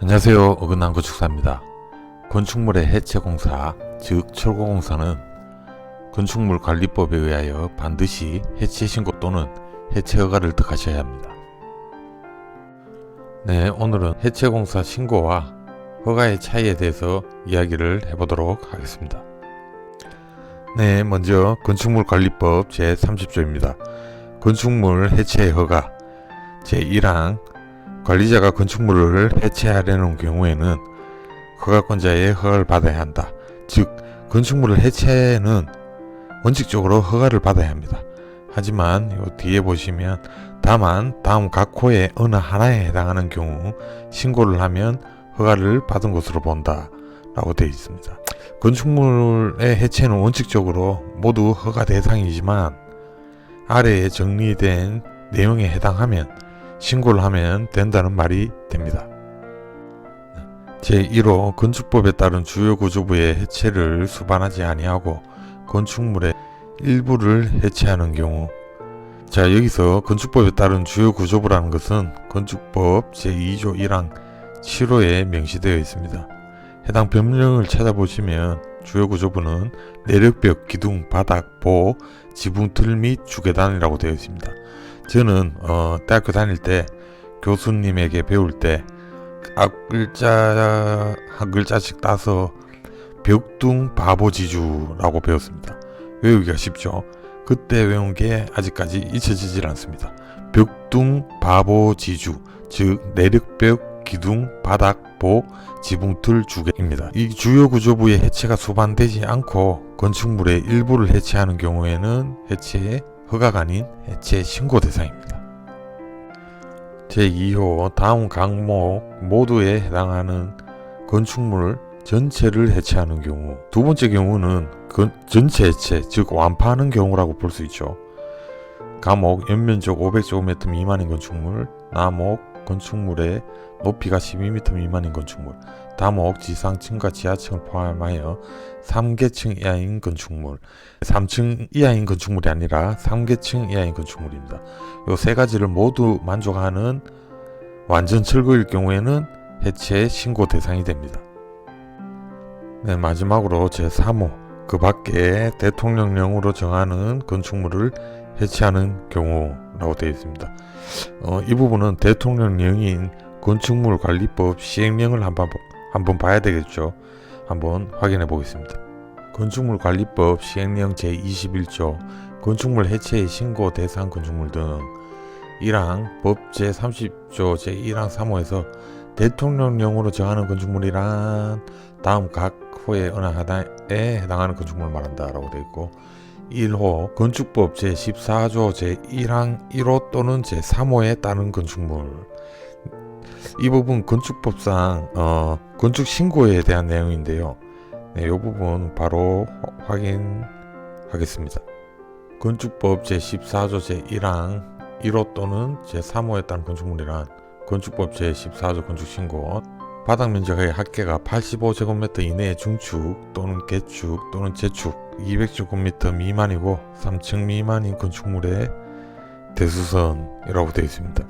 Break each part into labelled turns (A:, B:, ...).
A: 안녕하세요. 어긋난 건축사입니다. 건축물의 해체공사, 즉 철거공사는 건축물 관리법에 의하여 반드시 해체 신고 또는 해체 허가를 득하셔야 합니다. 네, 오늘은 해체공사 신고와 허가의 차이에 대해서 이야기를 해보도록 하겠습니다. 네, 먼저 건축물 관리법 제30조입니다. 건축물 해체 허가 제1항 관리자가 건축물을 해체하려는 경우에는 허가권자의 허가를 받아야 한다. 즉, 건축물을 해체는 원칙적으로 허가를 받아야 합니다. 하지만 요 뒤에 보시면 다만 다음 각 호의 어느 하나에 해당하는 경우 신고를 하면 허가를 받은 것으로 본다 라고 되어 있습니다. 건축물의 해체는 원칙적으로 모두 허가 대상이지만 아래에 정리된 내용에 해당하면 신고를 하면 된다는 말이 됩니다. 제1호 건축법에 따른 주요 구조부의 해체를 수반하지 아니하고 건축물의 일부를 해체하는 경우, 자, 여기서 건축법에 따른 주요 구조부라는 것은 건축법 제2조 1항 7호에 명시되어 있습니다. 해당 법령을 찾아보시면 주요 구조부는 내력벽, 기둥, 바닥, 보, 지붕틀 및 주계단이라고 되어 있습니다. 저는 대학교 다닐 때 교수님에게 배울 때 앞글자 한 글자씩 따서 벽둥 바보지주라고 배웠습니다. 외우기가 쉽죠. 그때 외운 게 아직까지 잊혀지질 않습니다. 벽둥 바보지주, 즉 내력벽, 기둥, 바닥, 보, 지붕틀, 주계입니다. 이 주요 구조부의 해체가 수반되지 않고 건축물의 일부를 해체하는 경우에는 해체 허가가 아닌 해체 신고 대상입니다. 제2호 다음 각목 모두에 해당하는 건축물 전체를 해체하는 경우, 두 번째 경우는 전체 해체, 즉 완파하는 경우라고 볼 수 있죠. 가목 연면적 500제곱미터 미만인 건축물, 나목 건축물의 높이가 12m 미만인 건축물, 다목 지상층과 지하층을 포함하여 3계층 이하인 건축물, 3층 이하인 건축물이 아니라 3계층 이하인 건축물입니다. 이 세 가지를 모두 만족하는 완전 철거일 경우에는 해체 신고 대상이 됩니다. 네, 마지막으로 제3호 그 밖에 대통령령으로 정하는 건축물을 해체하는 경우라고 되어 있습니다. 이 부분은 대통령령인 건축물관리법 시행령을 한번 봐야 되겠죠. 한번 확인해 보겠습니다. 건축물관리법 시행령 제21조 건축물 해체의 신고 대상 건축물 등 1항 법 제30조 제1항 3호에서 대통령령으로 정하는 건축물이란 다음 각 호의 어느 하나에 해당하는 건축물을 말한다 라고 되어 있고, 1호 건축법 제14조 제1항 1호 또는 제3호에 따른 건축물, 이 부분 건축법상 건축 신고에 대한 내용인데요. 네, 이 부분 바로 확인하겠습니다. 건축법 제14조 제1항 1호 또는 제3호에 따른 건축물이란 건축법 제14조 건축신고 바닥 면적의 합계가 85제곱미터 이내의 중축 또는 개축 또는 재축 200제곱미터 미만이고 3층 미만인 건축물의 대수선이라고 되어 있습니다.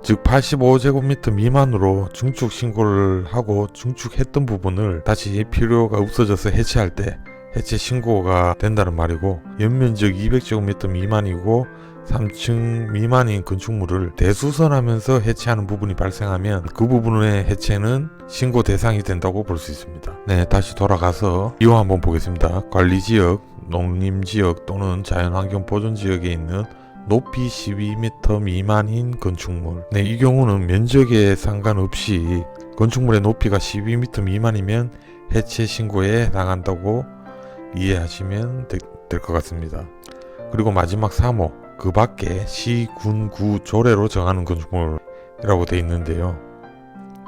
A: 즉 85제곱미터 미만으로 중축 신고를 하고 중축했던 부분을 다시 필요가 없어져서 해체할 때 해체 신고가 된다는 말이고, 연면적 200제곱미터 미만이고 3층 미만인 건축물을 대수선하면서 해체하는 부분이 발생하면 그 부분의 해체는 신고 대상이 된다고 볼 수 있습니다. 네, 다시 돌아가서 이호 한번 보겠습니다. 관리지역, 농림지역 또는 자연환경보존지역에 있는 높이 12m 미만인 건축물. 네, 이 경우는 면적에 상관없이 건축물의 높이가 12m 미만이면 해체 신고에 해당한다고 이해하시면 될 것 같습니다. 그리고 마지막 3호 그 밖에 시, 군, 구, 조례로 정하는 건축물이라고 되어 있는데요.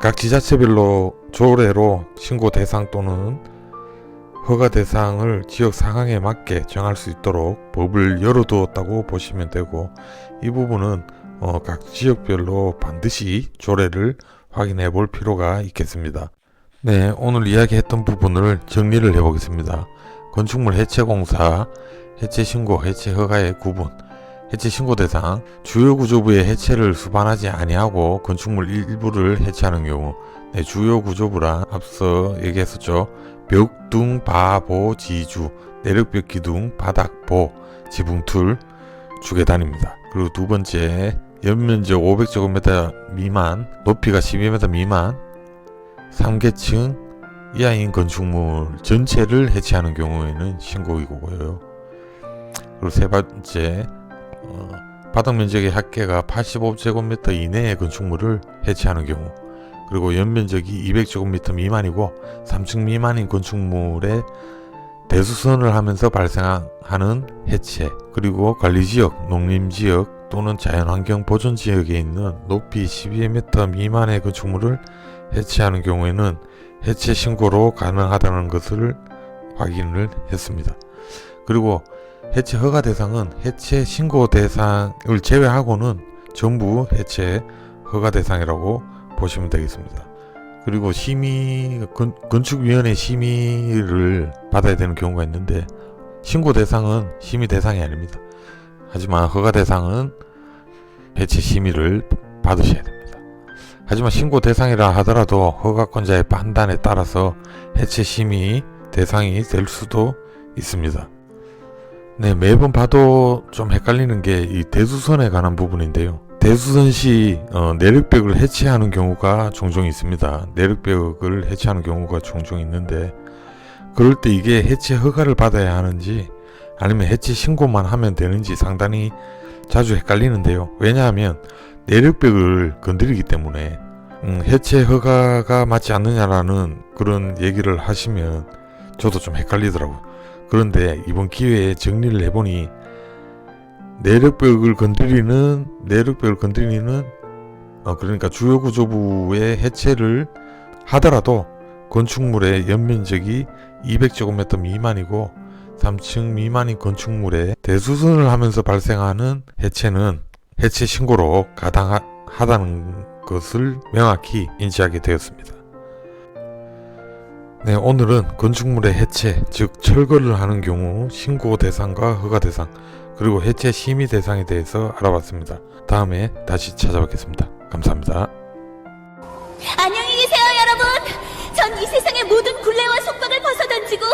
A: 각 지자체별로 조례로 신고 대상 또는 허가 대상을 지역 상황에 맞게 정할 수 있도록 법을 열어두었다고 보시면 되고, 이 부분은 각 지역별로 반드시 조례를 확인해 볼 필요가 있겠습니다. 네, 오늘 이야기했던 부분을 정리를 해보겠습니다. 건축물 해체공사, 해체신고, 해체허가의 구분, 해체 신고 대상, 주요 구조부의 해체를 수반하지 아니하고 건축물 일부를 해체하는 경우. 네, 주요 구조부란 앞서 얘기했었죠. 벽, 둥, 바, 보, 지주, 내력벽, 기둥, 바닥, 보, 지붕, 툴, 주계단입니다. 그리고 두 번째, 연면적 500제곱미터 미만, 높이가 12m 미만, 3계층 이하인 건축물 전체를 해체하는 경우에는 신고기고요. 그리고 세 번째, 바닥 면적의 합계가 85제곱미터 이내의 건축물을 해체하는 경우. 그리고 연면적이 200제곱미터 미만이고 3층 미만인 건축물에 대수선을 하면서 발생하는 해체. 그리고 관리지역, 농림지역 또는 자연환경 보존지역에 있는 높이 12m 미만의 건축물을 해체하는 경우에는 해체 신고로 가능하다는 것을 확인을 했습니다. 그리고 해체 허가 대상은 해체 신고 대상을 제외하고는 전부 해체 허가 대상이라고 보시면 되겠습니다. 그리고 건축위원회 심의를 받아야 되는 경우가 있는데 신고 대상은 심의 대상이 아닙니다. 하지만 허가 대상은 해체 심의를 받으셔야 됩니다. 하지만 신고 대상이라 하더라도 허가권자의 판단에 따라서 해체 심의 대상이 될 수도 있습니다. 네, 매번 봐도 좀 헷갈리는 게 이 대수선에 관한 부분인데요. 대수선 시 내력벽을 해체하는 경우가 종종 있습니다. 내력벽을 해체하는 경우가 종종 있는데 그럴 때 이게 해체 허가를 받아야 하는지 아니면 해체 신고만 하면 되는지 상당히 자주 헷갈리는데요. 왜냐하면 내력벽을 건드리기 때문에 해체 허가가 맞지 않느냐라는 그런 얘기를 하시면 저도 좀 헷갈리더라고요. 그런데 이번 기회에 정리를 해보니 내력벽을 건드리는 그러니까 주요 구조부의 해체를 하더라도 건축물의 연면적이 200제곱미터 미만이고 3층 미만인 건축물에 대수선을 하면서 발생하는 해체는 해체 신고로 가당하다는 것을 명확히 인지하게 되었습니다. 네, 오늘은 건축물의 해체, 즉 철거를 하는 경우 신고 대상과 허가 대상, 그리고 해체 심의 대상에 대해서 알아봤습니다. 다음에 다시 찾아뵙겠습니다. 감사합니다.
B: 안녕히 계세요, 여러분. 전 이 세상의 모든 굴레와 속박을 벗어던지고